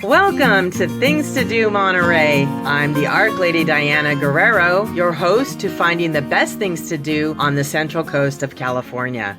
Welcome to Things to Do Monterey. I'm the Art Lady Diana Guerrero, your host to finding the best things to do on the Central Coast of California.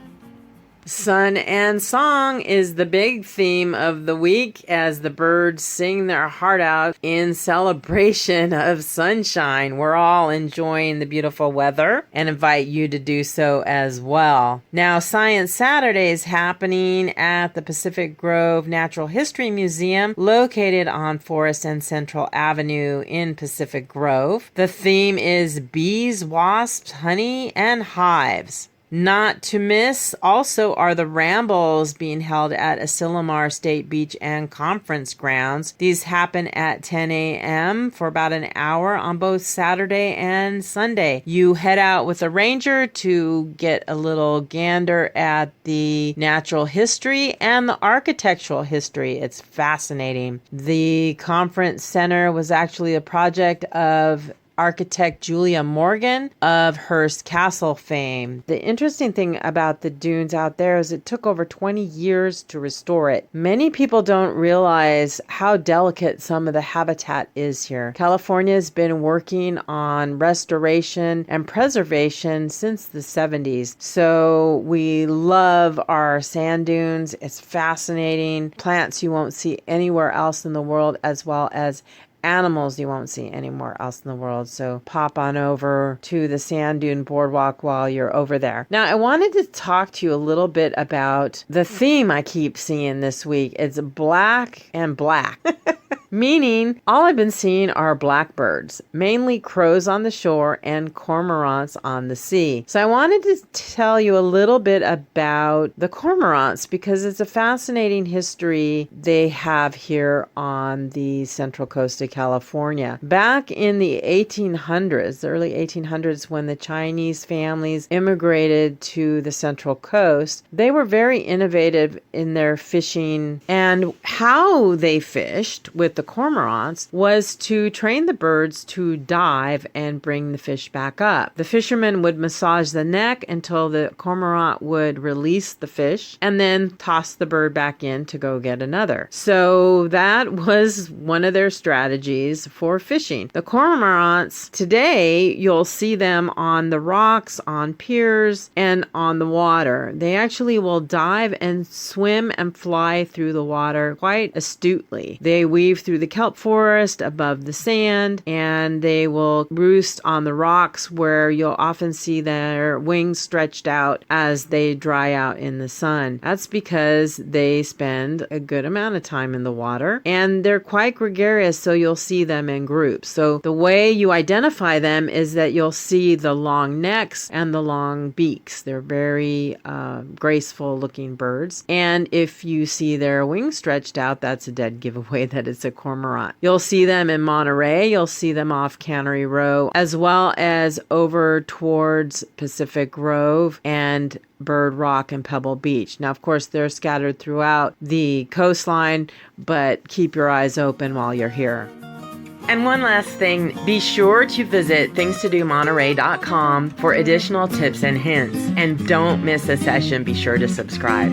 Sun and song is the big theme of the week as the birds sing their heart out in celebration of sunshine. We're all enjoying the beautiful weather and invite you to do so as well. Now, Science Saturday is happening at the Pacific Grove Natural History Museum located on Forest and Central Avenue in Pacific Grove. The theme is bees, wasps, honey, and hives. Not to miss also are the Rambles being held at Asilomar State Beach and Conference Grounds. These happen at 10 a.m. for about an hour on both Saturday and Sunday. You head out with a ranger to get a little gander at the natural history and the architectural history. It's fascinating. The conference center was actually a project of architect Julia Morgan of Hearst Castle fame. The interesting thing about the dunes out there is it took over 20 years to restore it. Many people don't realize how delicate some of the habitat is here. California has been working on restoration and preservation since the 70s. So we love our sand dunes. It's fascinating. Plants you won't see anywhere else in the world, as well as animals you won't see anywhere else in the world. So pop on over to the Sand Dune Boardwalk while you're over there. Now, I wanted to talk to you a little bit about the theme I keep seeing this week. It's black and black. Meaning, all I've been seeing are blackbirds, mainly crows on the shore and cormorants on the sea. So I wanted to tell you a little bit about the cormorants because it's a fascinating history they have here on the Central Coast of California. Back in the 1800s, the early 1800s, when the Chinese families immigrated to the Central Coast, they were very innovative in their fishing, and how they fished with the cormorants was to train the birds to dive and bring the fish back up. The fishermen would massage the neck until the cormorant would release the fish and then toss the bird back in to go get another. So that was one of their strategies for fishing. The cormorants today, you'll see them on the rocks, on piers, and on the water. They actually will dive and swim and fly through the water quite astutely. They weave through the kelp forest above the sand, and they will roost on the rocks where you'll often see their wings stretched out as they dry out in the sun. That's because they spend a good amount of time in the water, and they're quite gregarious, so you'll see them in groups. So the way you identify them is that you'll see the long necks and the long beaks. They're very graceful looking birds, and if you see their wings stretched out, that's a dead giveaway that it's a cormorant. You'll see them in Monterey, you'll see them off Cannery Row, as well as over towards Pacific Grove and Bird Rock and Pebble Beach. Now, of course, they're scattered throughout the coastline, but keep your eyes open while you're here. And one last thing, be sure to visit thingstodomonterey.com for additional tips and hints. And don't miss a session, be sure to subscribe.